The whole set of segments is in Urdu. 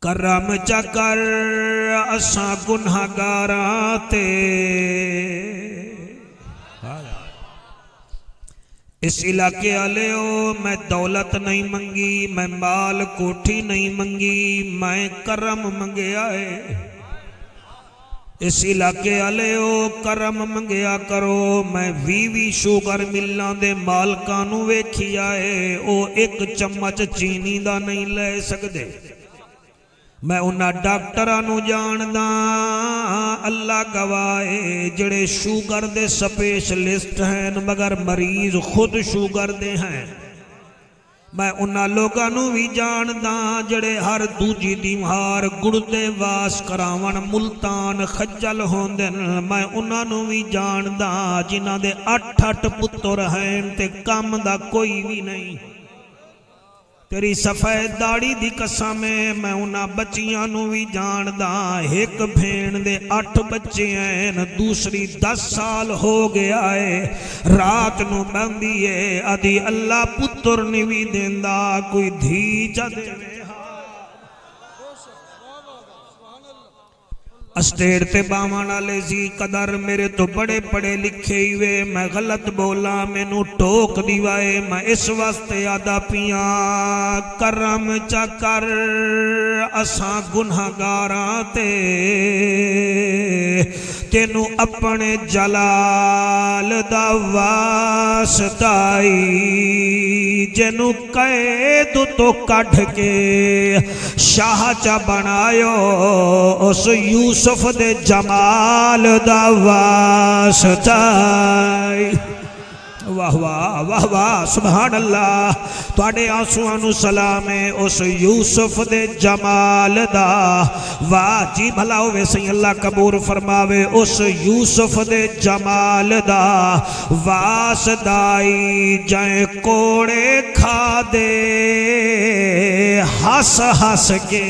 کرم چکر اساں گنہگاراں تے اس علاقے والےو میں دولت نہیں منگی، میں مال کوٹھی نہیں منگی، میں کرم منگیا ہے۔ اس علاقے والےو کرم منگیا کرو، میں 20 شوگر ملاں دے مالکاں نو ویکھیا ہے، او ایک چمچ چینی دا نہیں لے سکدے۔ میں انہاں ڈاکٹراں نو جاندا، اللہ گواہے جڑے شوگر دے سپیشلسٹ ہیں مگر مریض خود شوگر دے ہیں۔ میں انہاں لوگاں نو بھی جاندا جڑے ہر دوجی دیوار گردے واس کراون ملتان خجل ہوندن۔ میں انہاں نو بھی جاندا جنہاں دے 8 پتر ہیں تے کام دا کوئی بھی نہیں۔ تیری سفید داڑھی دی قسم ہے، میں انہاں بچیاں نو بھی جاندا، ایک بھین دے 8 بچے ہیں، دوسری 10 سال ہو گیا ہے، رات نو بندی ہے، ادھی اللہ پتر نہیں بھی دیندا، کوئی دھی جا دے اسٹیٹ تے باوانا لے زی قدر میرے تو بڑے پڑے لکھے ہوئے، میں غلط بولا میں نو ٹوک دیوائے، میں اس وقت یادہ پیاں کرم چکر اساں گنہگاراں تے تینو اپنے جلال دا واسطائی جنو قید تو کڑھ کے شاہ چا بنایو اس یوسف دے جمال دا واسطائی۔ واہ واہ واہ واہ سبحان اللہ، تواڈے آنسواں سلام ہے اس یوسف دے جمال دا، واہ جی بھلا ہوئے سی اللہ قبول فرماوے اس یوسف دے جمال دا واسطائی، جائیں کوڑے کھا دے ہس ہس کے۔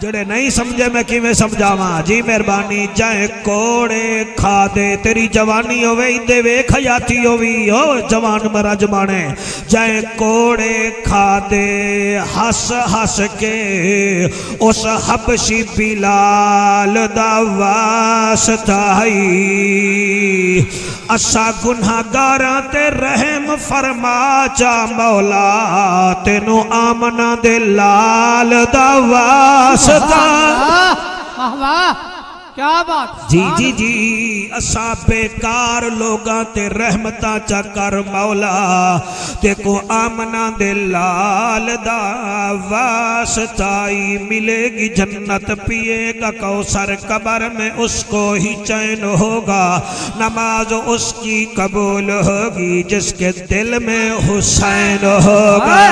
جڑے نہیں سمجھے میں کیویں سمجھاواں جی مہربانی، جائیں کوڑے کھا دے، تیری جوانی ہوئے اندے ویکھ حیاتی ہوئی ہو جوان مرا جمانے، جائیں کوڑے کھا دے ہس ہس کے اس حبشی بلال دا واسطائی، اسا گنہگاراں تے رحم فرما جا مولا، تینو آمنہ دے لال دا واسطائی۔ واہ واہ کیا بات، جی جی جی اسا بیکار لوگاں تے رحمتاں چا کر مولا، تے کو آمنہ دے لال دا واسطائی، ملے گی جنت پیے گا کوثر، قبر میں اس کو ہی چین ہوگا، نماز اس کی قبول ہوگی جس کے دل میں حسین ہوگا،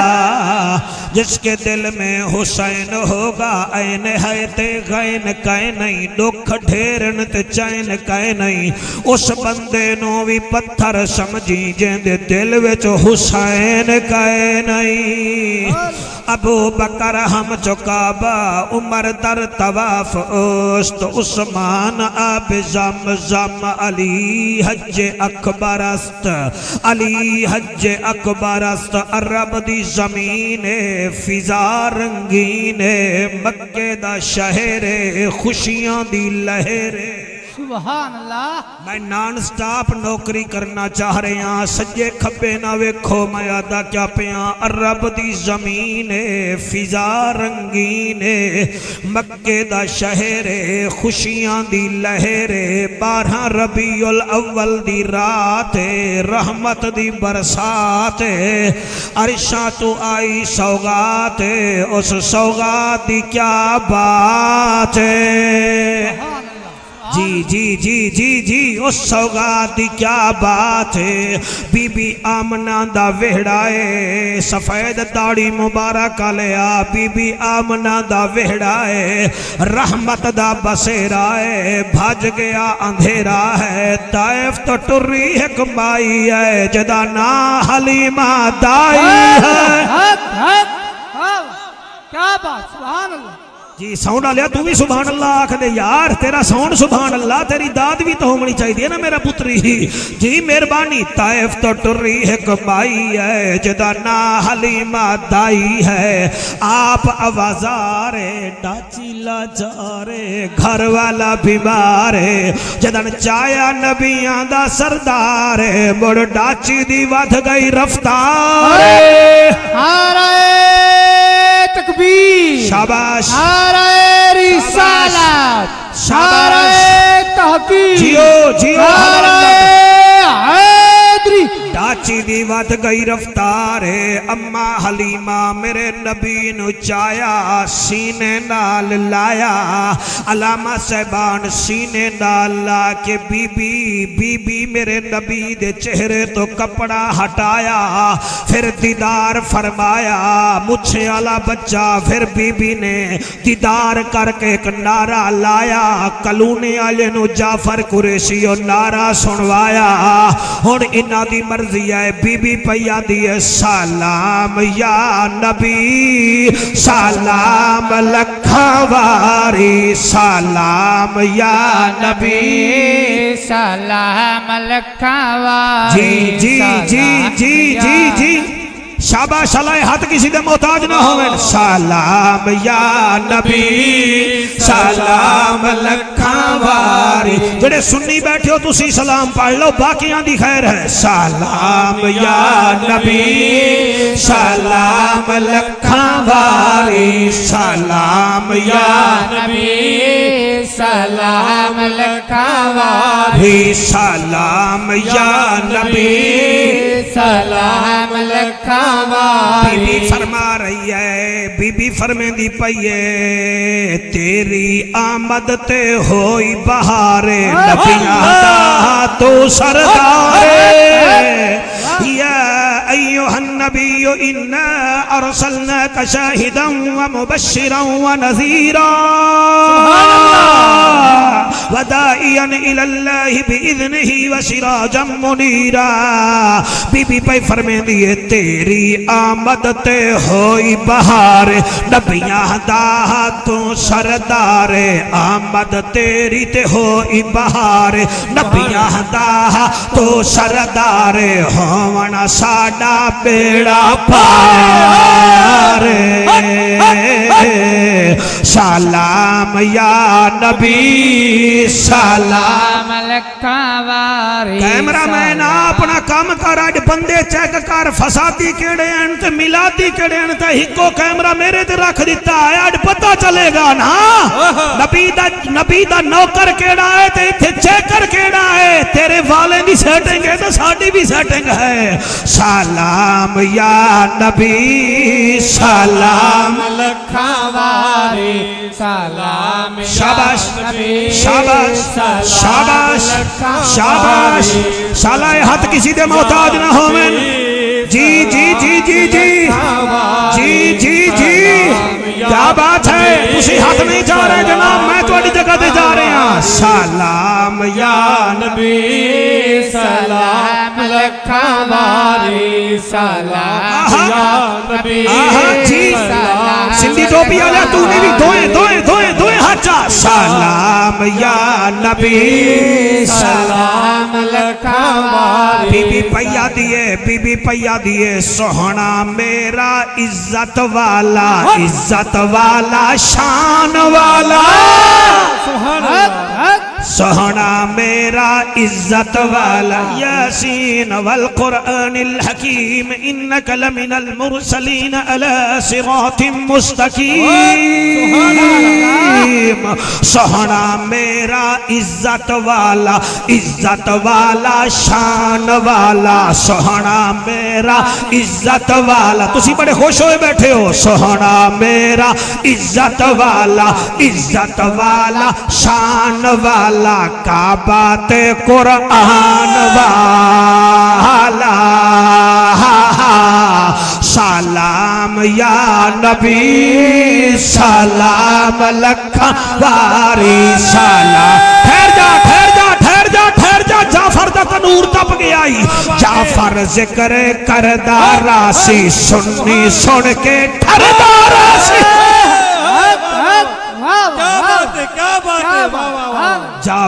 جس کے دل میں حسین ہوگا، این ہے تے غین کائے نہیں، دکھ ڈھیرن تے چین کائے نہیں، اس بندے نو بھی پتھر سمجھی جن دے دل وچ حسین کائے نہیں۔ ابو بکر ہم چکابہ، عمر در طواف اوست، عثمان آب زمزم، علی حج اکبر است، علی حج اکبر است، عرب دی زمین فضا رنگین، مکے دا شہر خوشیاں دی لہر۔ سبحان اللہ، میں نان سٹاپ نوکری کرنا چاہ رہے ہیں، سجے کھبے نہ ویکھو میں آدھا کیا پیاں، عرب دی زمین فضا رنگین، مکے دا شہر خوشیاں دی لہر، 12 ربیع الاول دی رات رحمت دی برسات، عرشاں تو آئی سوغات، اس سوغات دی کیا بات ہے، جی جی جی جی جی اس سوغات دی کیا بات ہے، بی بی آمنہ دا وہڑائے سفید داڑھی مبارکہ لیا، بی بی آمنہ دا وہڑائے رحمت دا بسیرائے، بھاج گیا اندھیرا ہے، طائف تو ٹری ایک مائی ہے جدا نا حلیمہ دائی ہے۔ کیا بات، سبحان اللہ، جی ساؤنڈ آ لیا تو بھی سبحان اللہ آکھ دے یار تیرا ساؤنڈ سبحان اللہ تیری داد بھی تو ہونی چاہیے نا میرا پتری جی مہربانی طائف تو ٹری ایک مائی ہے جدا نا حلیمہ دائی ہے آپ آوازارے ڈاچی لاچارے گھر والا بیمار ہے جدن چایا نبیاں دا سردار ہے مڑ ڈاچی دی ودھ گئی رفتار تکبیر شاباش نعرہ رسالت نعرہ تحقیق جیو جیو نعرہ حیدری ڈاچی دی ود گئی رفتار ہے اماں حلیمہ میرے نبی نو چایا سینے نال لایا علامہ صاحبان سینے نال لا کے بی بی میرے نبی دے چہرے تو کپڑا ہٹایا پھر دیدار فرمایا مجھے والا بچہ پھر بی بی نے دیدار کر کے ایک نعرہ لایا کلونے والے نو جعفر قریشی او نعرہ سنوایا ہن انہاں دی مرضی ہے بی بی پیا دیے سلام یا نبی سلام لکھا واری سلام یا نبی سلام لکھا واری جی جی جی جی جی جی شاباش اللہ ہاتھ کسی دے محتاج نہ ہوئے سلام یا نبی سلام لکھاں واری جڑے سنی بیٹھے ہو تسی سلام پڑھ لو باقیاں دی خیر ہے سلام یا نبی سلام لکھاں واری سلام یا نبی سلام لکھاں واری سلام یا نبی سلام لکھاں بی بی فرما رہی ہے بی بی فرمیں دی پئیے تیری آمد تے ہوئی بہارے نبیاں دا تو سردارے یا ایوہ النبی انا ارسلناک شاہدا ومبشرا ونذیرا ودائیا الاللہ بإذنہ وسراجا منیرا بی بی پہ فرمیں دیئے تیری آمد تے ہوئی بہار نبیاں دا تو سردار آمد تیری تے ہوئی بہار نبیاں دا تو سردار ہونا ساڑا بیڑا پار سلام یا نبی سلام لکھاں واری کیمرہ مین اپنا کام کر اج بندے چیک کر فسادی کیڑے ہیں تے ملادی کیڑے ہیں تے ہکو کیمرہ میرے تے رکھ دیتا ہے اج پتہ چلے گا نا نبی دا نوکر کیڑا ہے تے ایتھے چیکر کیڑا ہے تیرے والے دی سیٹنگ ہے تے ساڈی بھی سیٹنگ ہے سلام یا نبی سلام لکھاں واری سلام شاباش شاباش شاباش شاباش سالہ ہاتھ کسی دے محتاج نہ ہومن جی جی جی جی جی جی جی جی کیا بات ہے تسی ہاتھ نہیں جا رہے جناب میں تواڈی جگہ تے جا رہے ہیں سلام یا نبی سلام لکھاں واری سلام یا نبی جی سندھی ٹوپی والا تو نے بھی دوئے ہچا سلام یا نبی سلام لکھاں واری بی بی پیا دیے سوہنا میرا عزت والا شان والا سوہنا میرا عزت والا یاسین والقرآن الحکیم انکا لمن المرسلین علی صراط مستقیم سوہنا میرا عزت والا شان والا سوہنا میرا عزت والا تسی بڑے خوش ہوئے بیٹھے ہو سوہنا میرا عزت والا شان والا کعبہ قرآن والا سلام یا نبی سلام لکھاں واری سلام ٹھہر جا جعفر دا تنور تپ گیا جعفر ذکر کردہ راسی سنی سن کے ٹھردہ راسی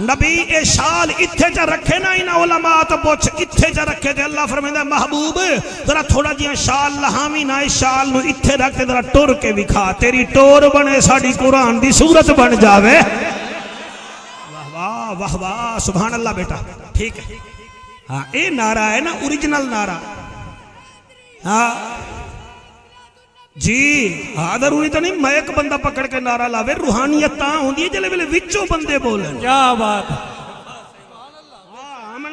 نبی اے شال اتھے جا رکھے نا انہا علماء تو پوچھ اتھے جا رکھے تھے اللہ فرمیدہ محبوب ذرا تھوڑا جیاں شال لہامی نا اس شال نو اتھے رکھتے ذرا ٹور کے بکھا تیری ٹور بنے ساڑی قرآن دی صورت بن جاوے واہ واہ واہ سبحان اللہ بیٹا ٹھیک ہے ہاں اے نعرہ ہے نا اوریجنل نعرہ ہاں جی ہاں ضروری تو نہیں میں ایک بندہ پکڑ کے نعرہ لاوے روحانیت تاں ہوندی ہے جلے بلے وچوں بندے بولیں کیا بات ہم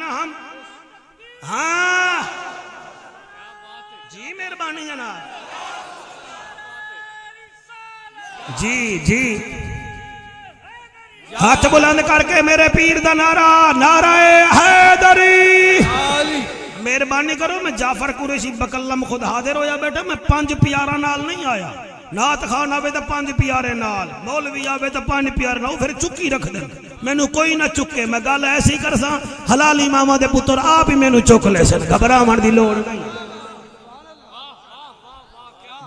ہاں جی مہربانی جناب جی جی ہاتھ بلند کر کے میرے پیر دا نعرہ نعرہ حیدری مہربانی کرو میں جعفر قریشی بکلم خود حاضر ہویا بیٹا میں 5 پیارا نال نہیں آیا نات خان آوے تو 5 پیارے نال مولوی آوے تو 5 پیارے نال پھر چکی رکھ دیں میں نو کوئی نہ چکے میں گل ایسی کر ساں حلال امامہ دے پتر آپ ہی میں نو چک لے سن گھبرا من دی لوڑ نہیں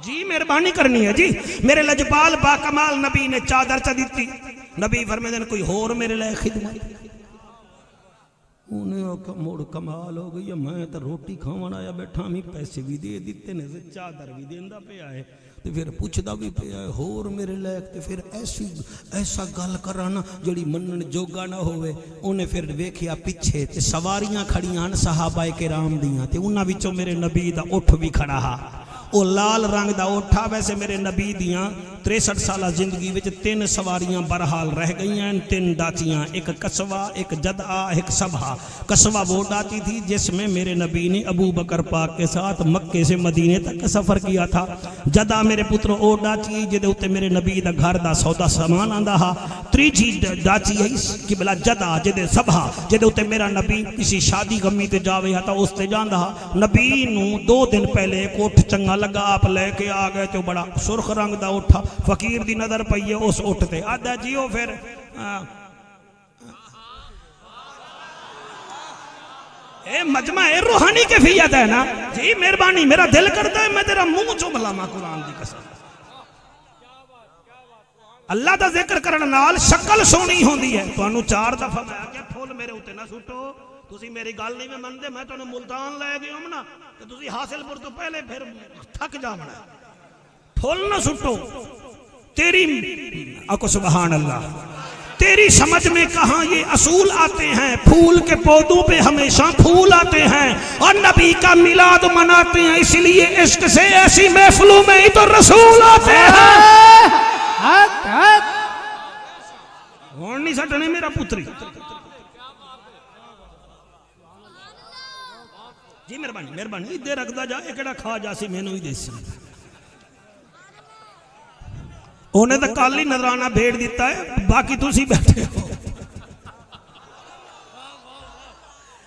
جی مہربانی کرنی ہے جی میرے لجپال با کمال نبی نے چادر چا دیتی نبی فرمیدن کوئی ہور میرے لئے خدمت انہیں موڑ کمال ہو گئی میں تو روٹی کھاون آیا بیٹھا ہمیں پیسے بھی دے دیتے نے چادر بھی دیندہ پہ آئے تو پھر پوچھدا بھی پہ آئے ہور میرے لائق تو پھر ایسا گل کرانا جڑی منن جوگا نہ ہوئے انہیں پھر ویکھیا پیچھے تے سواریاں کھڑیاں صحابہ کرام دیاں تے انہاں وچوں میرے نبی دا اٹھ بھی کھڑا ہا او لال رنگ دا اٹھا ویسے میرے نبی دیاں 63 سالہ زندگی وچ 3 سواریاں برحال رہ گئی ہیں 3 ڈاچیاں ایک قصوہ ایک جدعہ ایک سبھا قصوہ وہ ڈاچی تھی جس میں میرے نبی نے ابو بکر پاک کے ساتھ مکے سے مدینے تک سفر کیا تھا جدعہ میرے پتر او ڈاچی جدے ہوتے میرے نبی دا گھر دا سودا سامان آندہ ہا تریجی ڈاچی ہے اس کی بلا جدعہ جدے سبھا جدے ہوتے میرا نبی کسی شادی غمی تے جاوے ہاتا اس تے جاندہ ہا نبی نو 2 دن پہلے ایک اٹھ چنگا لگا آپ لے کے آگئے تو بڑا سرخ رنگ دا اٹھا فقیر دی نظر پئیے اس اٹھتے آدھا جیو پھر اے مجمع اے روحانی کیفیت ہے نا جی مہربانی میرا دل کرتا ہے میں تیرا منہ چو بلاما قرآن دی قسم اللہ دا ذکر کرن نال شکل سونی ہوندی ہے تو انو 4 دفعہ میں آگیا پھول میرے ہوتے نہ سوٹو تُسی میری گال نہیں میں مندے میں تو انو ملتان لے گئی ہوں نا کہ تُسی حاصل پر تو پہلے پھر تھک جامنا پھول نہ سوٹو تیری اکو سبحان اللہ تیری سمجھ میں کہاں یہ اصول آتے ہیں پھول کے پودوں پہ ہمیشہ پھول آتے ہیں اور نبی کا میلاد مناتے ہیں اس لیے عشق سے ایسی محفلوں میں ہی تو رسول آتے ہیں ہون نہیں سٹنے میرا پتری جی مہربانی مہربانی دے رکھدا جا ایکڑا کھا جاسی میں نوی دیسی انہیں تو کالی نظرانہ بھیڑ دیتا ہے باقی تو سی بیٹھے ہو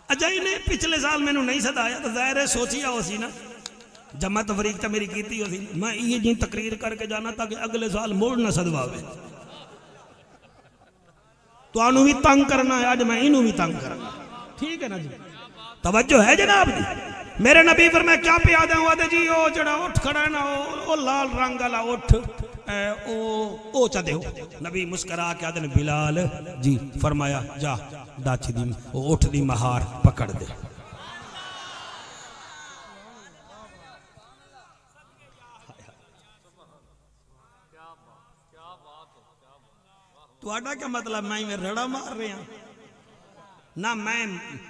اجائی نے پچھلے سال میں نہیں صدایا تو ظاہر ہے سوچیا ہو سی نا جمع تفریق تا میری کیتی ہو سی میں یہ جن تقریر کر کے جانا تاکہ اگلے سال موڑ نہ صدواوے تو آنو بھی تنگ کرنا ہے آج میں انہوں بھی تنگ کرنا ٹھیک ہے نا جی توجہ ہے جناب جی میرے نبی پر میں کیا پیادہ ہوا دے جی او جڑا اٹھ کھڑا ہے نا او لال رنگ والا اٹھ او چا دے ہو نبی مسکرا کے آدھے بلال جی فرمایا جا ڈاچی دی اٹھ دی مہار پکڑ دے تو آڈا کیا مطلب میں رڑا مار رہے ہیں نہ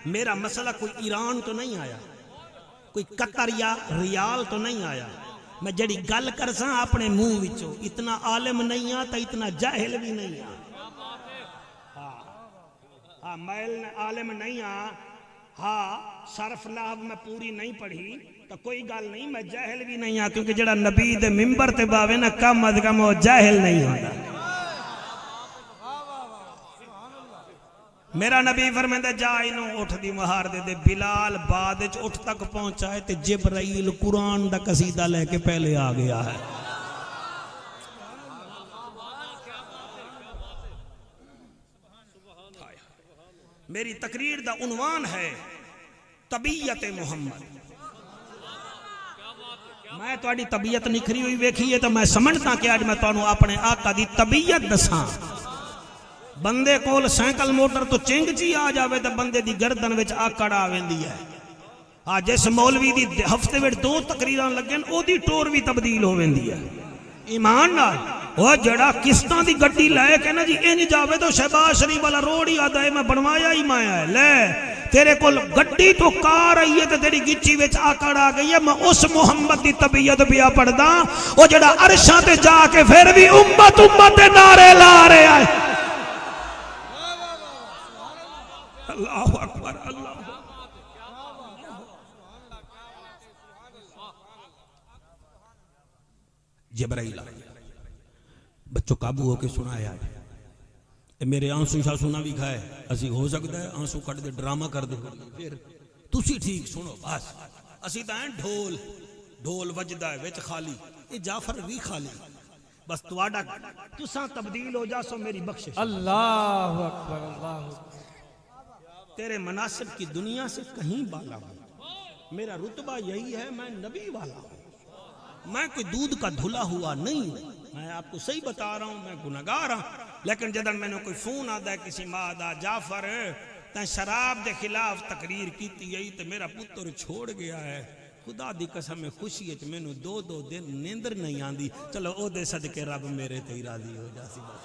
میرا مسئلہ کوئی ایران تو نہیں آیا کوئی قطر یا ریال تو نہیں آیا میں جڑی گل کر ساں اپنے منہ وچوں اتنا عالم نہیں آتا اتنا جاہل بھی نہیں آتا ہاں میں عالم نہیں ہاں صرف نحو میں پوری نہیں پڑھی تو کوئی گل نہیں میں جاہل بھی نہیں آ کیونکہ جڑا نبی دے ممبر تے باوے نا کم از کم وہ جاہل نہیں ہوتا میرا نبی فرمیندہ جا انہوں اٹھ دی مہار دے دے بلال بعد اٹھ تک پہنچائے تے جبرائیل قرآن دا قصیدہ لے کے پہلے آ گیا ہے میری تقریر دا عنوان ہے طبیعت محمد میں تو آڈی طبیعت نکھری ہوئی ویکھی ہے تو میں سمجھتا کہ آج میں تو اپنے آقا دی طبیعت دساں بندے کول سائیکل موٹر تو چنگ چی آ جاوے تو بندے دی گردن وچ آکڑ آ ویندی ہے. ہاں جس مولوی دی ہفتے وچ 2 تقریراں لگن او دی ٹور بھی تبدیل ہو ویندی ہے. ایمان نال وہ جڑا قسطاں دی گڈی لے کے نا جی انج جاوے تو شہباز شریف والا روڈ ہی آدا ہے میں بنوایا ہی میں ہے. لے تیرے کول گڈی تو کار آئی ہے تے تیری گچی وچ آکڑ آ گئی ہے. میں اس محمد دی طبیعت پیا پڑھدا او جڑا عرشاں تے جا کے پھر بھی امت امت دے نعرے لا رہا ہے. اللہ اکبر اللہ. جبرائیل بچوں قابو ہو کے سنایا ہے. میرے آنسو شاہ سنا بھی کھائے اسی ہو سکتا ہے آنسو کٹ دے ڈرامہ کر دے پھر تسی ٹھیک سنو بس. اسی تا ہیں ڈھول ڈھول وجدہ ہے وچ خالی یہ جعفر بھی خالی بس تواڈا تساں تبدیل ہو جا سو میری بخشش. اللہ اکبر اللہ. تیرے مناسب کی دنیا سے کہیں بالا ہوں. میرا رتبہ یہی ہے میں نبی والا ہوں. میں کوئی دودھ کا دھلا ہوا نہیں ہوں. میں آپ کو صحیح بتا رہا ہوں میں گناہگار ہوں. لیکن جدن میں نے کوئی فون آدھا ہے کسی ماں دا جعفر تاں شراب دے خلاف تقریر کیتی گئی تو میرا پتر چھوڑ گیا ہے. خدا دی قسم میں خوشی ہے کہ میں نے 2 دن نیندر نہیں آندی. چلو او دے صدقے رب میرے تے راضی ہو جاسی بس.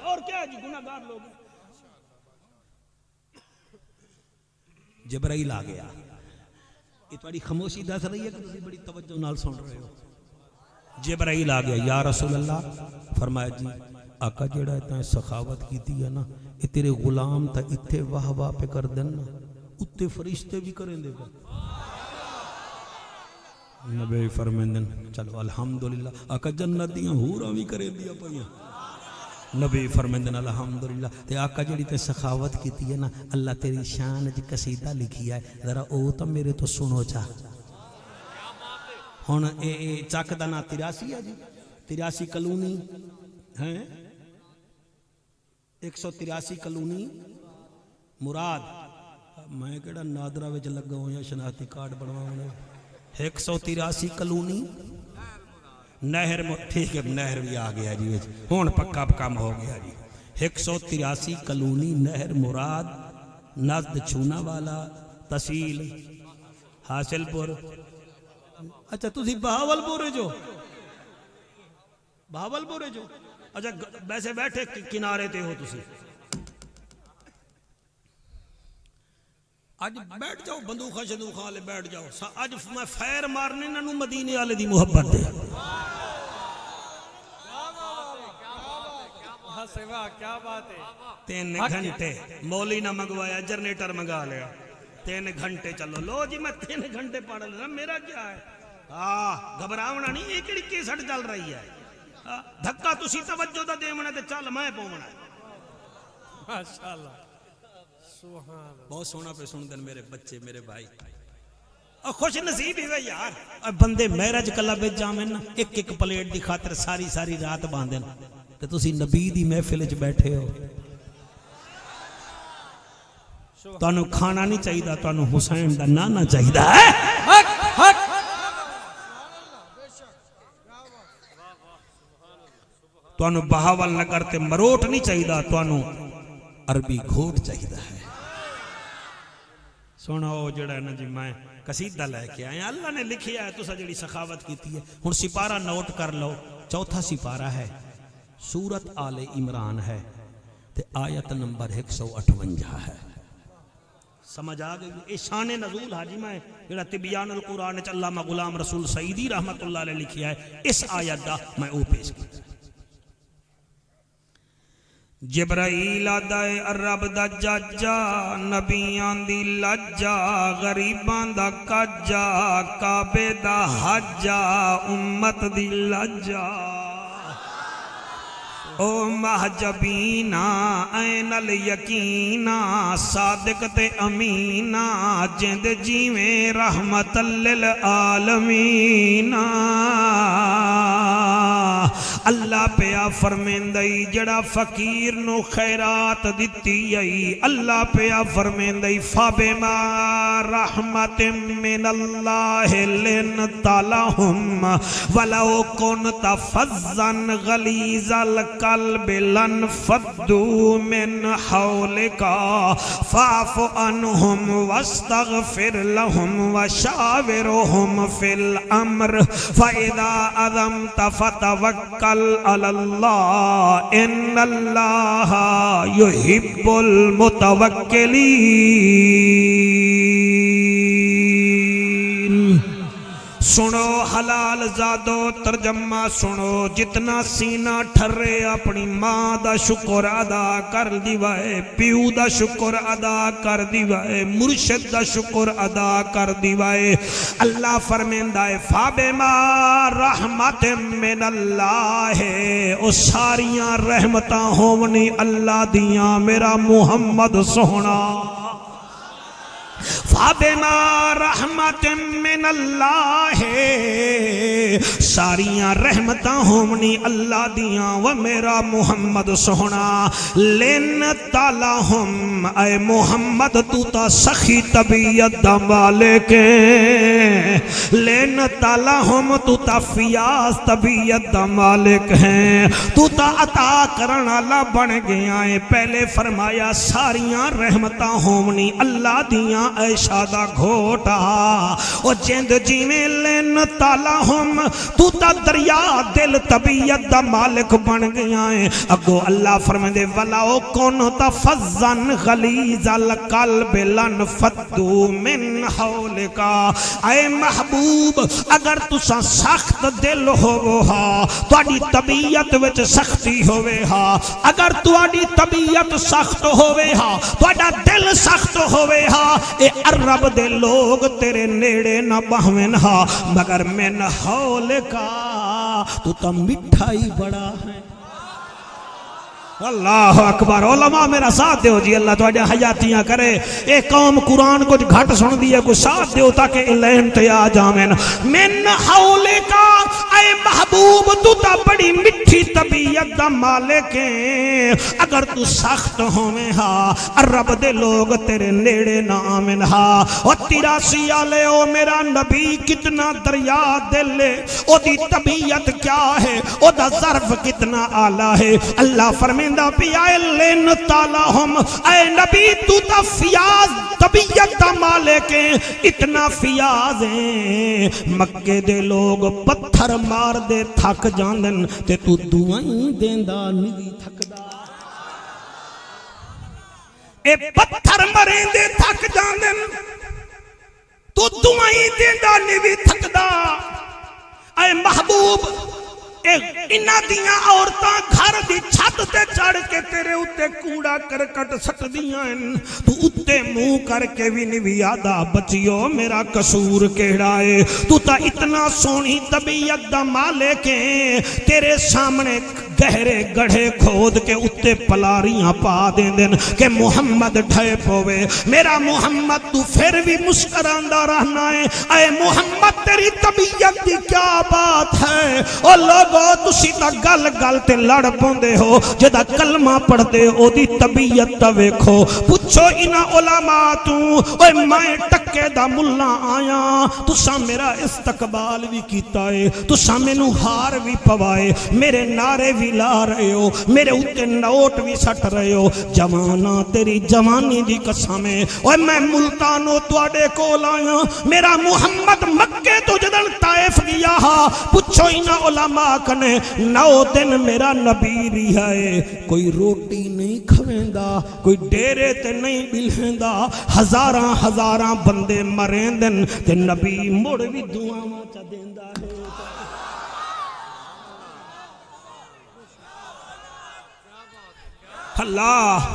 اور کیا ہے جی گناہگار لوگ. جبرائیل آ گیا. یہ تھوڑی خاموشی دس رہی ہے کہ تسی بڑی توجہ نال سن رہے ہو. جبرائیل آ گیا. یا رسول اللہ فرمایا جی آقا جڑا ہے تاں سخاوت کیتی ہے نا یہ تیرے غلام تا اتھے واہ واہ پہ کر دن نا اتھے فرشتے بھی کریں دے گا. نبی فرمیندن چلو الحمدللہ. آقا جنت دیاں حوراں بھی کریں دیا پئیاں. نبی فرمیندن الحمدللہ. تے آقا جڑی تے سخاوت کیتی ہے نا اللہ تیری شان جی قصیدہ لکھی ہے ذرا او تا میرے تو سنو چاہ. ہن اے چک دا نا 83 ہے جی 83 کلونی ہیں 183 کلونی مراد. میں کیڑا نادرہ وچ لگا ہوں یا شناختی کارڈ بنواؤں. 183 کلونی نہر ٹھیک ہے نہر بھی آ گیا جی ہون پکا کام ہو گیا جی. 183 کلونی نہر مراد نزد چھونا والا تحصیل حاصل پور. اچھا تسی بہاول پورے جو بہاول پورے جو اچھا ویسے بیٹھے کنارے تے ہو تسی. اج بیٹھ جاؤ بندوقہ شندوقہ والے بیٹھ جاؤ. اج میں فیر مارنے ننو مدینے والے دی محبت دے. کیا بات ہے. 3 گھنٹے مولی نہ منگوایا جنریٹر منگا لیا. 3 گھنٹے چلو لو جی میں 3 گھنٹے پڑھ لینا میرا کیا ہے. گھبراونا نہیں ایک کیسٹ چل رہی ہے. دھکا تسی توجہ دا دیونا تے چل میں پونا. ماشاءاللہ بہت سونا پہ سن دن میرے بچے میرے بھائی اور خوش نصیب ہی یار. اور بندے معراج کلب وچ جاویں نا ایک پلیٹ دی خاطر ساری رات باندھن تے تسی نبی دی محفل وچ بیٹھے ہو. تانوں کھانا نہیں چاہیدا تانوں حسین دا نانا چاہیدا ہے. حق حق. تانوں بہاول نگر تے مروٹ نہیں چاہیدا تانوں عربی گھوٹ چاہیدا ہے. سنو جڑا ہے نا جی میں قصیدہ لے کے آیا اللہ نے لکھیا ہے تسا جڑی سخاوت کیتی ہے. ہن سپارہ نوٹ کر لو 4تھا سپارہ ہے سورت آل عمران ہے تے آیت نمبر 158 ہے. سمجھ آ گئی. اے شان نزول حاجی میں جڑا تبیان القرآن وچ علامہ غلام رسول سعیدی رحمت اللہ علیہ لکھیا ہے اس آیت دا میں او پیش کیتا. جبرائیل آدائے عرب دا جاجا نبیان دی لجا غریبان دا کجا کعبے دا حجا امت دی لجا. او محجبینا این الیقینا صادق تے امینا جند جیویں رحمت للعالمین. اللہ پیا فرمیندائی جڑا فقیر نو خیرات دیتی آئی اللہ پیا فرمیندائی فَبِمَا رَحْمَةٍ مِّنَ اللَّهِ لِنْتَ لَهُمْ وَلَوْ كُنْتَ فَظًّا غَلِيظَ الْقَلْبِ لَانفَضُّوا مِنْ حَوْلِكَ فَاعْفُ عَنْهُمْ وَاسْتَغْفِرْ لَهُمْ وَشَاوِرْهُمْ فِي الْأَمْرِ فَإِذَا عَزَمْتَ فَتَوَكَّلْ عَلَى اللَّهِ إِنَّ اللَّهَ يُحِبُّ الْمُتَوَكِّلِينَ سنو حلال زادو ترجمہ سنو جتنا سینہ ٹھرے اپنی ماں دا شکر ادا کر دیوائے پیو دا شکر ادا کر دیوائے مرشد دا شکر ادا کر دیوائے اللہ فرمیندہ ہے فَبِمَا رَحْمَةٍ مِّنَ اللَّهِ او ساریاں رحمتاں ہونی اللہ دیاں میرا محمد سونا فَبِمَا رَحْمَةٍ مِّنَ اللَّهِ ساریاں رحمتاں ہومنی اللہ دیاں و میرا محمد سونا لِنْتَ لَهُمْ اے محمد تو تا سخی طبیعت دا مالک لِنْتَ لَهُمْ تو تا فیاض طبیعت دا مالک ہیں تو تا عطا کرنا اللہ بن گیا ہے پہلے فرمایا ساریاں رحمتاں ہومنی اللہ دیاں اے شادہ گھوٹا او جند جیویں لِنْتَ لَهُمْ تو تا دریا دل طبیعت دا مالک بن گیا ہے اگو اللہ فرمائے دے وَلَوْ كُنْتَ فَظًّا غَلِيظَ الْقَلْبِ لَانفَضُّوا مِنْ حَوْلِكَ اے محبوب اگر تسا سخت دل ہوو ہا تواڈی طبیعت وچ سختی ہووے ہا اگر تواڈی طبیعت سخت ہووے ہا تواڈا دل سخت ہووے ہا اے عرب دے لوگ تیرے نیڑے نہ بہویں ہا مگر من حولکا تو تا مٹھائی بڑا ہے اللہ اکبر علماء میرا ساتھ دیو جی اللہ تو آجا حیاتیاں کرے اے قوم قرآن کچھ گھٹ سن دیا کچھ ساتھ دیو تاکہ الہن تے آ جامن من حولکا اے محبوب تو تا بڑی مٹھی طبیعت دا مالک ہیں اگر تو سخت ہوئے ہا عرب دے لوگ تیرے نیڑے نہ آمن ہا اور تیراسی آلے او میرا نبی کتنا دریا دل لے او دی طبیعت کیا ہے او دا ظرف کتنا آلہ ہے اللہ فرمائے لِنْتَ لَهُمْ اے نبی تو تا فیاض طبیعت دا مالک ہیں اتنا فیاض ہیں مکے دے لوگ پتھر مار دے تھک جاندن تے تو دعائیں دیندہ نہیں تھکدا اے پتھر مریں دے تھک جاندن تو دعائیں دیندہ نہیں تھکدا اے محبوب انہ دیاں عورتاں گھر دی چھت تے چڑھ کے تیرے اتے کوڑا کرکٹ سٹ دیاں تو اتے منہ کر کے بھی نہیں آدھا بچیو میرا قصور کیڑا ہے تو تا اتنا سونی طبیعت دا مالک ہے تیرے سامنے گہرے گڑھے کھود کے اتے پلاریاں پا دیں دن کہ محمد ڈھے پوے میرا محمد تو پھر بھی مسکراندہ رہنا ہے اے محمد تیری طبیعت دی کیا بات ہے او لوگو تسی تا گل گل تے لڑ پوندے ہو جدا کلمہ پڑھ دے او دی طبیعت تا ویکھو پوچھو انہا علماء تو اوے میں ٹکے دا ملہ آیا تسا میرا استقبال بھی کیتا ہے تسا میں نو ہار بھی پوائے میرے نعرے بھی لا رہے ہو میرے اتے نوٹ بھی سٹ رہے ہو جوانا تیری جوانی دی قسمیں اوے میں ملتانو تواڈے کو لایا میرا محمد مکے تو جدن طائف گیا ہا پوچھو انہا علماء کنے 9 دن میرا نبی رہا ہے کوئی روٹی نہیں کھویندا کوئی ڈیرے تے نہیں بلہندا ہزاراں ہزاراں بندے مریں دن تے نبی مڑ بھی دعاواں چا دیندا ہے اللہ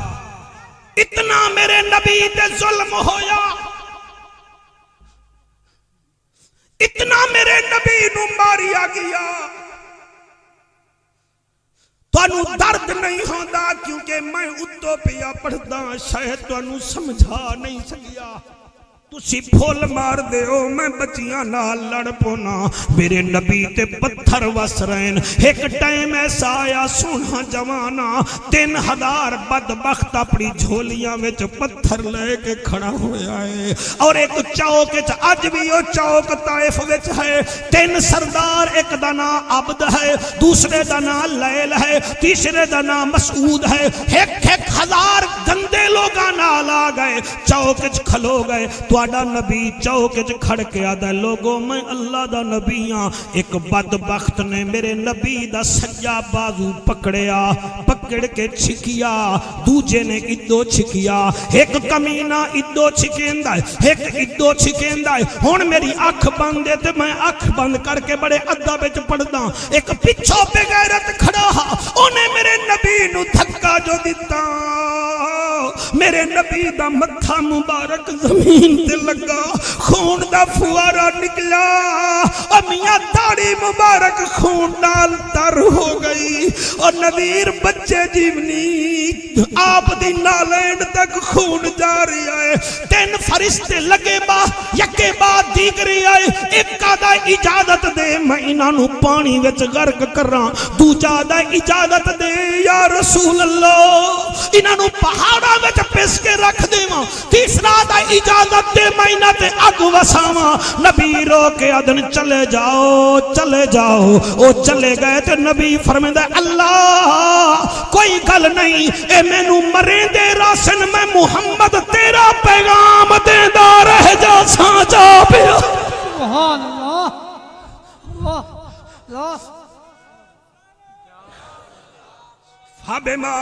اتنا میرے نبی تے ظلم ہویا اتنا میرے نبی نو ماریا گیا توانو درد نہیں ہوندا کیونکہ میں اتو پیا پڑھدا شاید توانو سمجھا نہیں سکیا تسی پھول مار دے ہو میں بچیاں نال لڑ پونا میرے نبی تے پتھر وس رہن ایک ٹائم ایسا آیا سونا جوانا 3000 بدبخت اپنی جھولیاں میں پتھر لے کے کھڑا ہویا ہے اور ایک چوک اج بھی وہ چوک طائف وچ ہے 3 سردار ایک دا نام عبد ہے دوسرے دا نام لیل ہے تیسرے دا نام مسعود ہے ایک 1000 گندے لوگاں نال آ گئے چوک کھلو گئے تواڈا نبی چوک کھڑ کے آدھا لوگوں میں اللہ دا نبی ہاں ایک بدبخت نے میرے نبی دا سجا بازو پکڑیا پکڑ کے چھکیا دوجے نے ادو چھکیا ایک کمینہ ادو چھکیندا ہے ایک ادو چھکیندا ہے ہن میری اکھ بند ہے تے میں اکھ بند کر کے بڑے ادب وچ پڑھدا ایک پچھوں بے غیرت کھڑا اونے میرے نبی نو دھکا جو دتا میرے نبی دا متھا مبارک زمین تے لگا خون دا فوارا نکلا امیاں داڑھی مبارک خون نال تر ہو گئی اور نویر بچے جیونی آپ دی نالینڈ تک خون جاری آئے 3 فرشتے لگے با یکے بعد دیگری آئے ایک آدھا اجازت دے میں انہوں پانی وچ غرق کر رہا دوجا دا اجازت دے یا رسول اللہ انہوں پہاڑا وچ پس کے رکھ دے ماں تیسرا دا اجازت دے میں انہوں تے اگ وساواں نبی رو کے ادن چلے جاؤ او چلے گئے تے نبی فرمیندہ اللہ کوئی گل نہیں اے میں نو مریں دے راسن میں محمد تیرا پیغام دے دا رہ جا سانچا پیا سبحان اللہ اللہ اللہ فبما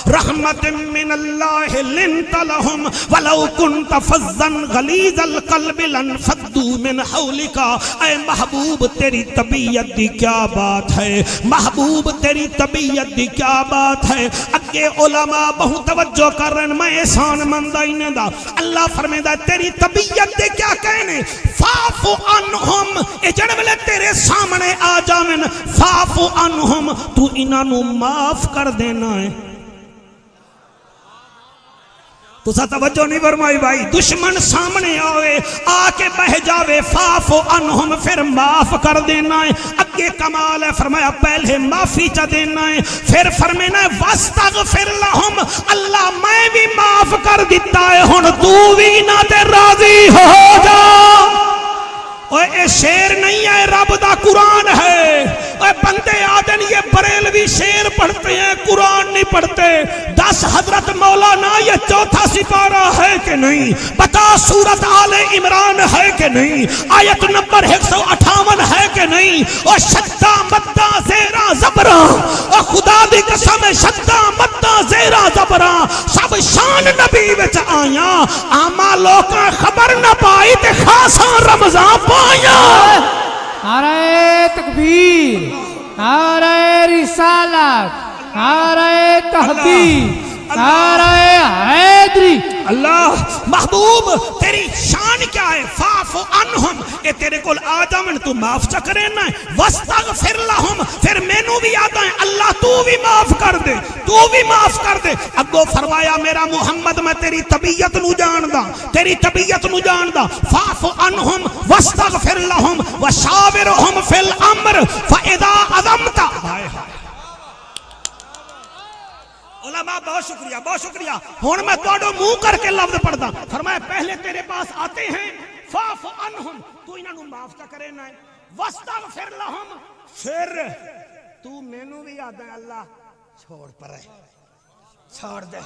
رحمت من اللہ لنت لهم ولو كنت فظا غلیظ القلب لانفضوا من حولك اے محبوب تیری طبیعت دی کیا بات ہے محبوب تیری طبیعت دی کیا بات ہے اگے علماء بہت توجہ کر رہے ہیں میں احسان مندہ انہیں دا اللہ فرمیدہ تیری طبیعت دے کیا کہنے فاعف عنہم اے جنبلے تیرے سامنے آ جامن فاعف عنہم تو انہوں معاف کر دینا ہے تو سا توجہ نہیں فرمائی بھائی دشمن سامنے آوے آ کے بہ جاوے فاعف عنہم پھر معاف کر دینا ہے اگے کمال ہے فرمایا پہلے معافی چا دینا ہے پھر فرمینا ہے واستغفر لہم اللہ میں بھی معاف کر دیتا ہے ہن تو بھی نہ تے راضی ہو جا اوہ اے شیر نہیں ہے رب دا قرآن ہے اوہ بندے آدن یہ بریلوی شیر پڑھتے ہیں قرآن نہیں پڑھتے 10 حضرت مولانا یہ 4تھا سپارہ ہے کہ نہیں بتا سورت آل عمران ہے کہ نہیں آیت نمبر 158 ہے کہ نہیں اوہ شدہ مدہ زیرہ زبرہ اوہ خدا دی قسم شدہ مدہ زیرہ زبرہ سب شان نبی وچ آیاں آما لوکاں خبر نہ پائی تے خاصاں رمضان پایا نعرہ تکبیر نعرہ رسالت نعرہ تحقیق نعرہ حیدری اللہ محبوب تیری شان کیا ہے فاعف عنہم اے تیرے کول آدمن تو معاف چا کرے نا واستغفر لہم پھر مینوں بھی آتا ہے اللہ تو بھی معاف کر دے تو بھی معاف کر دے اگو فرمایا میرا محمد میں تیری طبیعت نو جاندا تیری طبیعت نو جاندا فاعف عنہم واستغفر لہم وشاورہم فی الامر فاذا عظمت علماء بہت شکریہ ہون میں توڑو منہ کر کے لفظ پڑھتا فرمایا پہلے تیرے پاس آتے ہیں فاعف عنہم تو انہوں معاف کا کرے نہ واستغفر لہم پھر تو مینوں بھی آدھا ہے اللہ چھوڑ پر ہے چھوڑ دے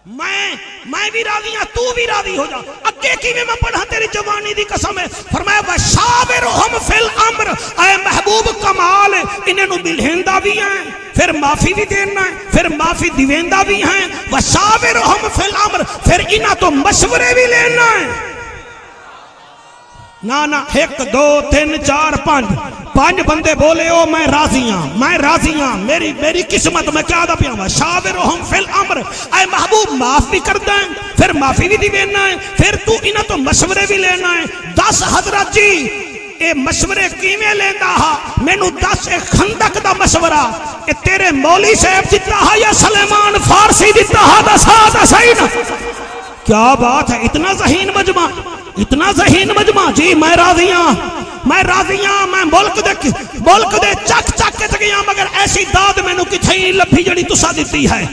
میں بھی راضی ہوں تو بھی راضی ہو جا اگے کی میں پڑھا تیری جوانی دی قسم ہے فرمایا وشاورہم فی الامر اے محبوب کمال انہوں بلہندہ بھی ہیں پھر معافی بھی دینا ہے پھر معافی دیویندہ بھی ہیں وشاورہم فی الامر پھر انہاں تو مشورے بھی لینا ہے نا 1 2 3 4 5 بندے بولے او میں راضی ہاں میری قسمت میں کیا دا پیا ہوا شاورہم فی الامر اے محبوب معاف بھی کر دیں پھر معافی بھی دینا ہے پھر تو انہاں تو مشورے بھی لینا ہے 10 حضرت جی اے مشورے کیویں لیندا ہا مینوں 10 اے خندق دا مشورہ اے تیرے مولی صاحب دتا ہا یا سلیمان فارسی دتا ہا دسا صحیح نا کیا بات ہے، اتنا ذہین مجمع، اتنا ذہین مجمع. جی میں راضی ہوں، میں ملک دے چک چک کے گیا مگر ایسی داد میں نو کتھائی لبھی جڑی تسا دیتی ہے.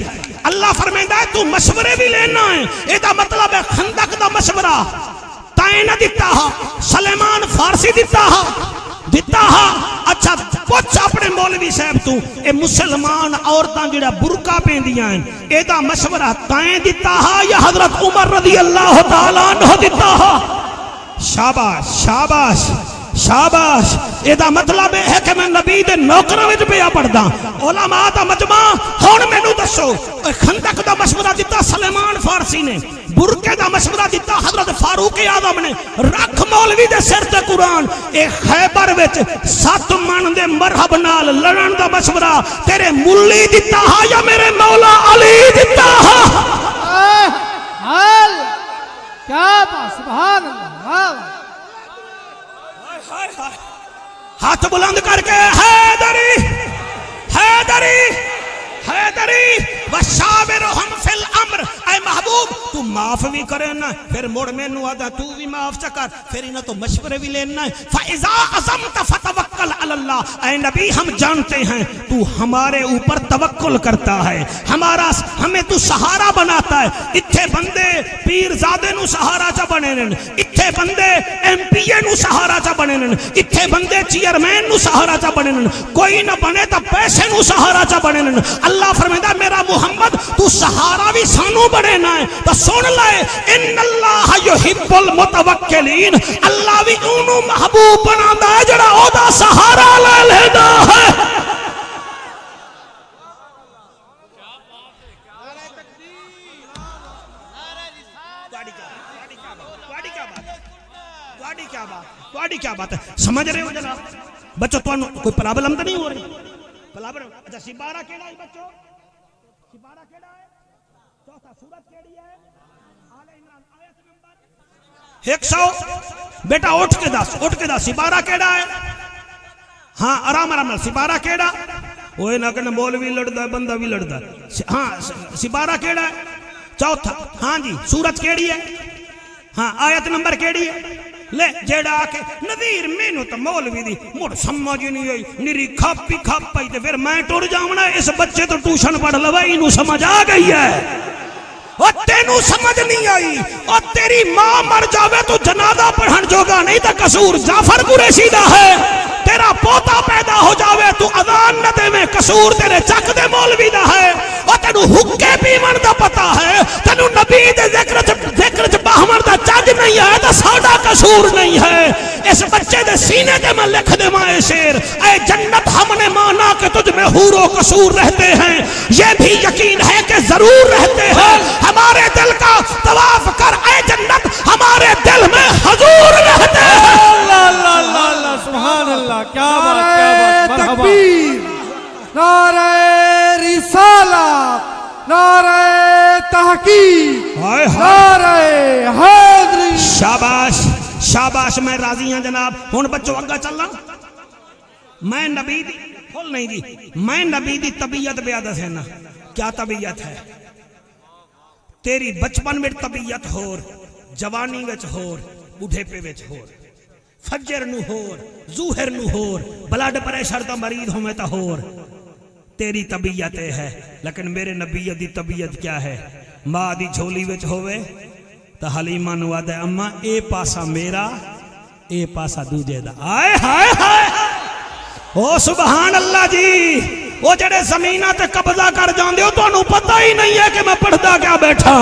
اللہ فرمائندا ہے تو مشورے بھی لینا ہے، اے دا مطلب ہے خندق دا مشورہ تائیں نہ دیتا ہا، سلیمان فارسی دیتا ہا. اچھا پوچھ اپنے مولوی صاحب تو اے مسلمان عورتاں جڑا برقع پیندیاں ہیں اے دا مشورہ تائیں دیتا ہا یا حضرت عمر رضی اللہ تعالیٰ عنہ دیتا ہا؟ شاباش شاباش شاباش. اے دا مطلب ہے کہ میں نبی دے نوکراں وچ پیا پڑھدا. علماء دا مجمع ہن مینوں دسو خندق دا مشورہ دیتا سلیمان فارسی نے، برقے دا مشورہ دیتا حضرت فاروق اعظم نے، رکھ مولوی دے سر تے قرآن. اے خیبر وچ 7 من دے مرحب نال لڑن دا مشورہ تیرے ملی دیتا ہا یا میرے مولا علی دیتا ہا؟ کیا بات، سبحان اللہ. ہاتھ بلند کر کے حیدری حیدری حیدری وشاورہم فی الامر. اے محبوب تو معاف بھی کرے نا، پھر مڑ میں نو آدھا تو بھی معاف چکر، پھر انہاں تو مشورے بھی لینا ہے. فَإِذَا عَزَمْتَ فَتَوَكَّلْ عَلَى اللَّهِ. اے نبی ہم جانتے ہیں تو ہمارے اوپر توکل کرتا ہے، ہمیں تو سہارا بناتا ہے. اتھے بندے پیر زادے نو سہارا چا بنے نن، اتھے بندے ایم پی اے نو سہارا چا بنے نن، اتھے بندے چیئرمین نو سہارا چا بنے نن، کوئی نہ بنے تا پیسے نو سہارا چا بنے نن. اللہ فرمائے میرا محمد تو سہارا بھی سانو بنے نہ ہے. تو سن لائے ان اللہ یحب المتوکلین، اللہ بھی انہوں محبوب بنا دا ہے جڑا او دا سہارا لے لینا ہے. کیا بات ہے، سمجھ رہے ہو جناب بچوں؟ تو کوئی پرابلم تو نہیں ہو رہی؟ اچھا سپارہ کیڑا ہے بچوں؟ سپارہ کیڑا ہے؟ چوتھا سورت کیڑی ہے؟ آل عمران آیت نمبر 100. بیٹا اٹھ کے دس سپارہ کیڑا ہے؟ ہاں آرام آرام سپارہ کیڑا؟ وہ نہ کہ مولوی لڑدا ہے بندہ بھی لڑدا ہے. ہاں سپارہ کیڑا ہے؟ چوتھا. ہاں جی سورت کیڑی ہے؟ ہاں آیت نمبر کیڑی ہے؟ لے جیڑا آکے نظیر مینو تا مولوی دی مڑ سمجھ نہیں آئی، نری کھاپی کھاپائی تے پھر میں ٹور جاؤنا اس بچے تو ٹیوشن پڑھ لوائی انہوں سمجھ آ گئی ہے. اور تینوں سمجھ نہیں آئی، اور تیری ماں مر جاوے تو جنازہ پڑھن جوگا نہیں تا قصور جعفر قریشی دا ہے. تیرا پوتا پیدا ہو جاوے تو اذان نہ دے میں قصور تیرے چک دے مولوی دا ہے. اور تینوں حکے پیمن دا پتا ہے، تینوں نبی دے ذکر چ باہمر دا چاج نہیں ہے تو ساڑا قصور نہیں ہے. اس بچے دے سینے دے میں لکھ دے مائے شیر، اے جنت ہم نے مانا کہ تجھ میں حور و قصور رہتے ہیں، یہ بھی یقین ہے کہ ضرور رہتے ہیں. ہمارے دل کا طواف کر اے جنت، ہمارے دل میں حضور رہتے ہیں. اللہ اللہ اللہ اللہ سبحان اللہ. کیا بات، کیا بات، مرحبا. نعرہ رسالت، نعرہ تحقیق، نعرہ حیدری. شاباش شاباش. میں راضی ہوں جناب. ہن بچوں اگا چلنا. میں نبی دی کھول نہیں دی، میں نبی دی طبیعت بیادت ہے نا. کیا طبیعت ہے تیری؟ بچپن میں طبیعت ہور، جوانی وچ ہور، بوڑھے پہ وچ ہور، فجر نو ہور، ظہر نو ہور، بلڈ پریشر دا مریض ہوئے تا ہور. تیری طبیعت ہے، لیکن میرے نبی دی طبیعت کیا ہے؟ ماں دی جھولی وچ ہوئے تا حلیمہ نو آدھے اماں اے پاسا میرا اے پاسا دوجے دا. آئے ہائے ہائے او سبحان اللہ جی. وہ جڑے زمینہ تے قبضہ کر جاندے ہو تو انہوں پتہ ہی نہیں ہے کہ میں پڑھدا کیا بیٹھا.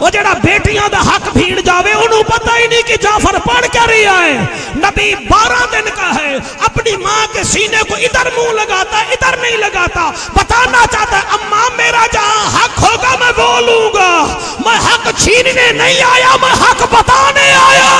وہ جڑا بیٹیاں دا حق بھیڑ جاوے انہوں پتہ ہی نہیں کہ جعفر پڑھ کیا رہی آئے. نبی 12 دن کا ہے، اپنی ماں کے سینے کو ادھر منہ لگاتا ہے ادھر نہیں لگاتا. بتانا چاہتا ہے اماں میرا جہاں حق ہوگا میں بولوں گا، میں حق چھیننے نہیں آیا، میں حق بتانے آیا.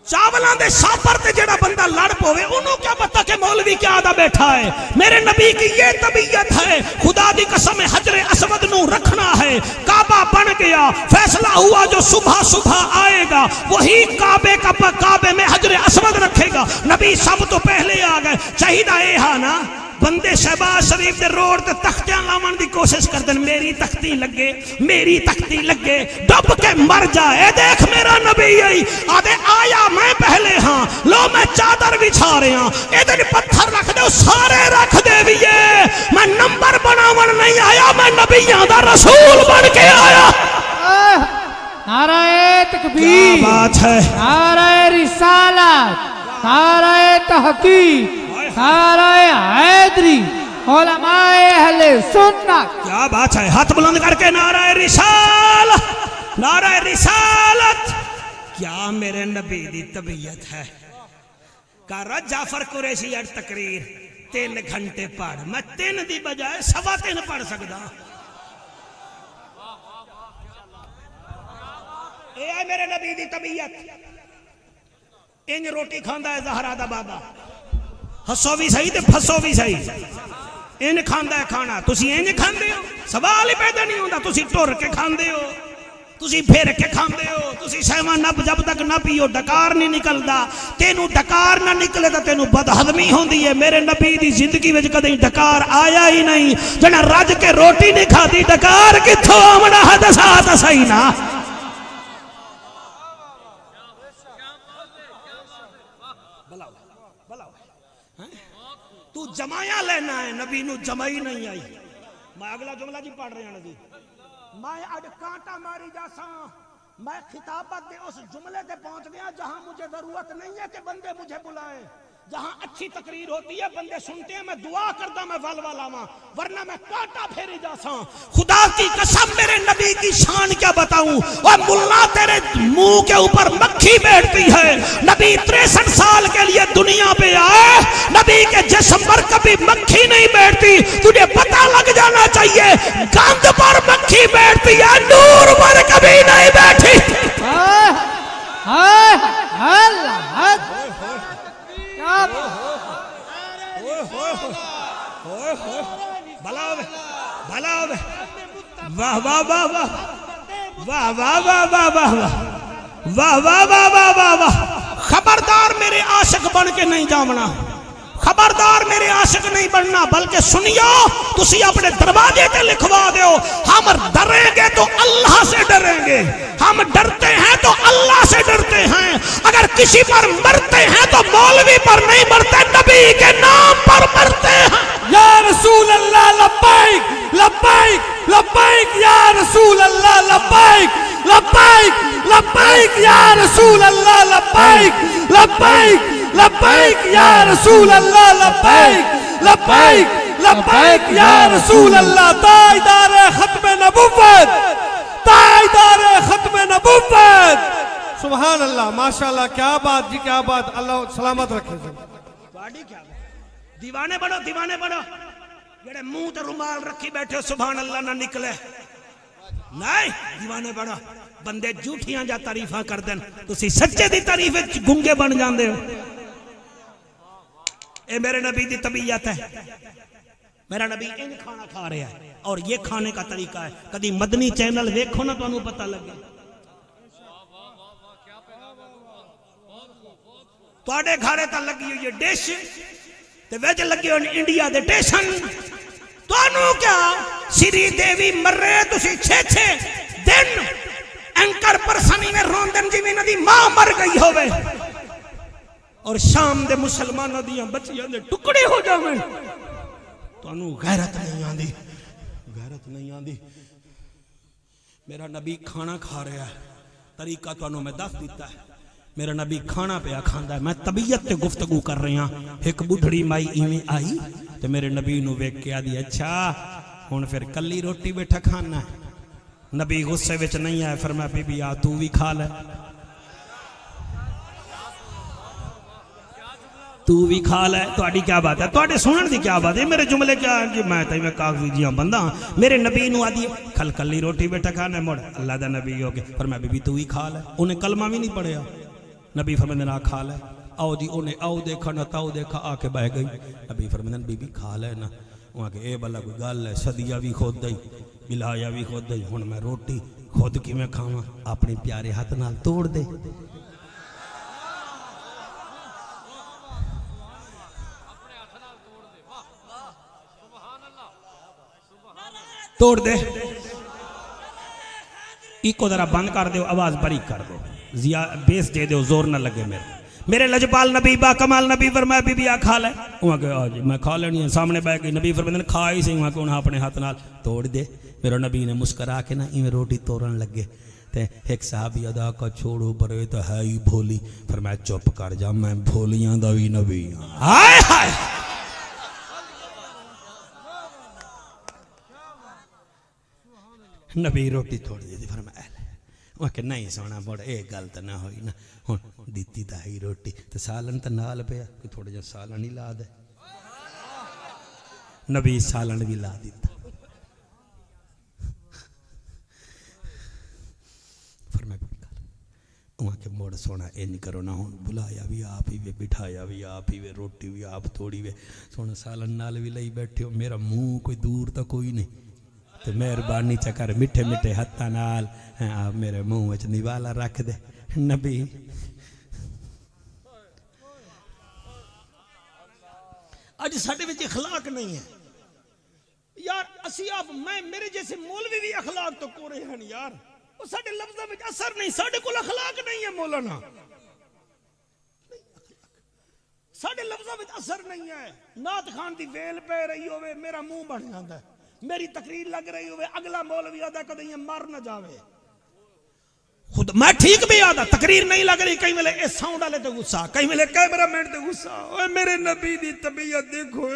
چاولاں دے شاپر تے جڑا بندہ لڑ پوے انہوں کیا پتا کہ مولوی کیا آدھا بیٹھا ہے. میرے نبی کی یہ طبیعت ہے. خدا دی قسم حجر اسود نو رکھنا ہے. کعبہ بن گیا، فیصلہ ہوا جو صبح صبح آئے گا وہی کعبے میں حجر اسود رکھے گا. نبی سب تو پہلے آ گئے. چاہیدہ اے ہاں نا بندے شہباز شریف دے روڈ تے تختیاں لاون دی کوشش کردن میری تختی لگے میری تختی لگے ڈب کے مر جائے دیکھ میرا نبی آئی آدھے آیا میں پہلے ہاں لو میں چادر بچھا رہے ہاں ادھر پتھر رکھ دے سارے رکھ دے بھی میں نمبر بناون نہیں آیا میں نبیوں دا رسول بن کے آیا نعرہ کیا تکبیر بات ہے نعرہ رسالت نعرہ تحقیق نعرہ حیدری علماء اہل سنت کیا بات ہے ہاتھ بلند کر کے نعرہ رسالت نعرہ رسالت کیا میرے نبی دی طبیعت ہے کہا جعفر قریشی اٹ تقریر 3 گھنٹے پڑھ میں 3 دی بجائے 3.25 پڑھ سکتا اے ہے میرے نبی دی طبیعت انج روٹی کھاندا ہے زہرا دا بابا ہسو بھی صحیح تے پھسو بھی صحیح ان کھاندا ہے کھانا تسی انج کھاندے ہو سوال ہی پیدا نہیں ہوندا تسی ٹر کے کھاندے ہو تسی پھیر کے کھاندے ہو تسی شیواں نب جب تک نہ پیو ڈکار نہیں نکلدا تینوں ڈکار نہ نکلے تے تینوں بدہضمی ہوندی ہے میرے نبی دی زندگی وچ کدی ڈکار آیا ہی نہیں جنا رج کے روٹی نہیں کھادی ڈکار کتھوں آونا ہے دسا تے صحیح نا تو جمایا لینا ہے نبی نو جمائی نہیں آئی میں اگلا جملہ جی پڑھ رہے ہیں نبی میں اڈ کانٹا ماری جاسا میں خطابت دے اس جملے تے پہنچ گیا جہاں مجھے ضرورت نہیں ہے کہ بندے مجھے بلائیں جہاں اچھی تقریر ہوتی ہے بندے سنتے ہیں میں دعا کرتا میں ول آواں ورنہ میں کانٹا پھیری جاسا خدا کی قسم میرے نبی کی شان کیا بتاؤں اور ملا تیرے منہ کے اوپر مکھی بیٹھتی ہے نبی 63 سال کے لیے دنیا پہ آئے نبی کے جسم پر کبھی مکھی نہیں بیٹھتی تجھے پتہ لگ جانا چاہیے گند پر مکھی بیٹھتی ہے نور پر کبھی نہیں بیٹھی واہ واہ واہ واہ واہ واہ واہ واہ واہ واہ واہ واہ واہ واہ واہ خبردار میرے عاشق بن کے نہیں جامنا خبردار میرے عاشق نہیں بننا بلکہ سنیو تسی اپنے دروازے تے لکھوا دیو ہم ڈریں گے تو اللہ سے ڈریں گے ہم ڈرتے ہیں تو اللہ سے ڈرتے ہیں اگر کسی پر مرتے ہیں تو مولوی پر نہیں مرتے نبی کے نام پر مرتے ہیں یا رسول اللہ لبیک لبیک لبیک یا رسول اللہ لبیک لبیک لبیک یا رسول اللہ لبیک لبیک لبیک یا رسول اللہ لبیک لبیک لبیک یا رسول اللہ تاجدار ختم نبوت تاجدار ختم نبوت سبحان اللہ ماشاءاللہ کیا بات جی کیا بات اللہ سلامت رکھے باڈی کیا دیوانے بڑھو جڑے منہ تے رومال رکھی بیٹھے ہو سبحان اللہ نہ نکلے نہیں دیوانے بڑھو بندے جھوٹیاں جا تعریفاں کر دیں تسی سچے دی تعریف گنگے بن جاندے ہو اے میرے نبی دی طبیعت ہے میرا نبی ان کھانا کھا رہا ہے اور یہ کھانے کا طریقہ ہے کدی مدنی چینل دیکھو نا تو انہوں پتہ لگے تو آڑے گھارے تا لگی ہوئی یہ ڈیش تے ویج لگی ہوئی انڈیا دے ٹیشن تو انہوں کیا سری دیوی مرے تسی 6 دن اینکر پرسنی میں روندن جی میں ندی ماں مر گئی ہوئے اور شام دے مسلمانوں دیاں بچیاں دے ٹکڑے ہو جاویں تو انہوں غیرت نہیں آندی میرا نبی کھانا کھا رہا ہے طریقہ تو انہوں میں دس دیتا ہے میرا نبی کھانا پہ کھاندا ہے میں طبیعت تے گفتگو کر رہے ہیں ایک بڑھڑی مائی ایویں آئی تے میرے نبی نو ویکھ کے آدھی اچھا ہن پھر کلی روٹی بیٹھا کھانا ہے نبی غصے وچ نہیں آئے فرمایا بی بی آ تو بھی کھا لے تو بھی کھا لے تہاڈی کیا بات ہے تہاڈے سنن دی کیا بات ہے میرے جملے کیا ہے کہ میں تے میں کاغذی جیاں بندہ میرے نبی نو آدھی کھل کلی روٹی بیٹھا کھانا مڑ اللہ دا نبی ہو کے فرمایا بی بی تو بھی کھا لے انہیں کلمہ بھی نہیں پڑھیا نبی فرمایا نہ کھا لے آؤ جی انہیں آؤ دیکھا نہ تاؤ دیکھا آ کے بہ گئی نبی فرمایا بی بی کھا لے نا وہاں کہ اے بلا کوئی گل ہے صدیہ بھی خود دئی بلایا بھی خود دئی ہن میں روٹی خود کی میں کھاواں اپنے پیارے ہاتھ نال توڑ دے توڑ دے ایکو ذرا بند کر دو آواز بریک کر دو بیس دے دو زور نہ لگے میرے لجپال نبی با کمال نبی فرمایا بی بی آ کھا لے وہاں کہ آج میں کھا لینی ہے سامنے بیٹھ گئی نبی فرمایا کھا ہی سی وہاں کہ انہاں اپنے ہاتھ نال توڑ دے میرا نبی نے مسکرا کے نا ایویں روٹی توڑن لگے تے ایک صحابی ادا کا چھوڑو برے تو ہے ہی بھولی فرمایا چپ کر جا میں بھولیاں دا وی نبی ہائے ہائے نبی روٹی توڑ دی فرمایا وہ کہ نہیں سونا بڑا ایک گل تو نہ ہوئی نا ہوں دیتی تا ہی روٹی تو سالن تو نال پیا کہ تھوڑا جا سالن ہی لا دے نبی سالن بھی لا دیتا فرمایا کوئی گل وہاں کہ موڑ سونا اے نہیں کرو نہ ہوں بلایا بھی آپ ہی وے بٹھایا بھی آپ ہی وے روٹی بھی آپ توڑی وے سونا سالن نال بھی لئی بیٹھے ہو میرا منہ کوئی دور تا کوئی نہیں تو مہربانی چکر مٹھے مٹھے ہتھاں نال آپ میرے منہ وچ نیوالا رکھ دے نبی اج ساڈے وچ اخلاق نہیں ہے یار اسی آپ میں میرے جیسے مولوی بھی اخلاق تو کورے ہیں یار وہ ساڈے لفظاں وچ اثر نہیں ساڈے کول اخلاق نہیں ہے مولانا ساڈے لفظاں وچ اثر نہیں ہے نعت خان دی ویل پہ رہی ہوئے میرا منہ بن جاندا ہے میری تقریر لگ رہی ہوئے اگلا مولوی آدھا کدے یہ مر نہ جاوے خود میں ٹھیک بھی آدھا تقریر نہیں لگ رہی کہیں ملے اے ساؤنڈ والے تے غصہ کہیں ملے کیمرہ مین تے غصہ اوے میرے نبی دی طبیعت دیکھو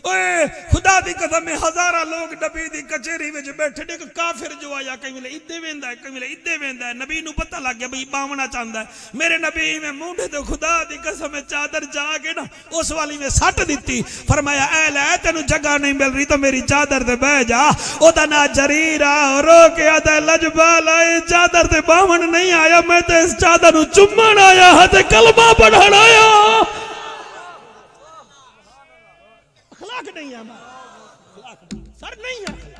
اوے خدا دی قسم ہزارہ لوگ نبی دی کچہری وچ بیٹھے نے کافر جو آیا کہیں ملے ادے ویندا ہے کہیں ملے ادے ویندا ہے نبی نو پتہ لگ گیا بھئی باونا چاہندا ہے میرے نبی میں منڈے تے خدا دی قسم چادر جا کے نا اس والی میں سٹ دتی فرمایا اے لے تینو جگہ نہیں مل رہی تو میری چادر تے بیٹھ جا او دا نا جریر رو کے آدا لجبال آئے چادر تے باون نہیں آیا میں تے اس چادر نو چمن آیا تے کلمہ پڑھن آیا اخلاق نہیں ہے اخلاق سر نہیں ہے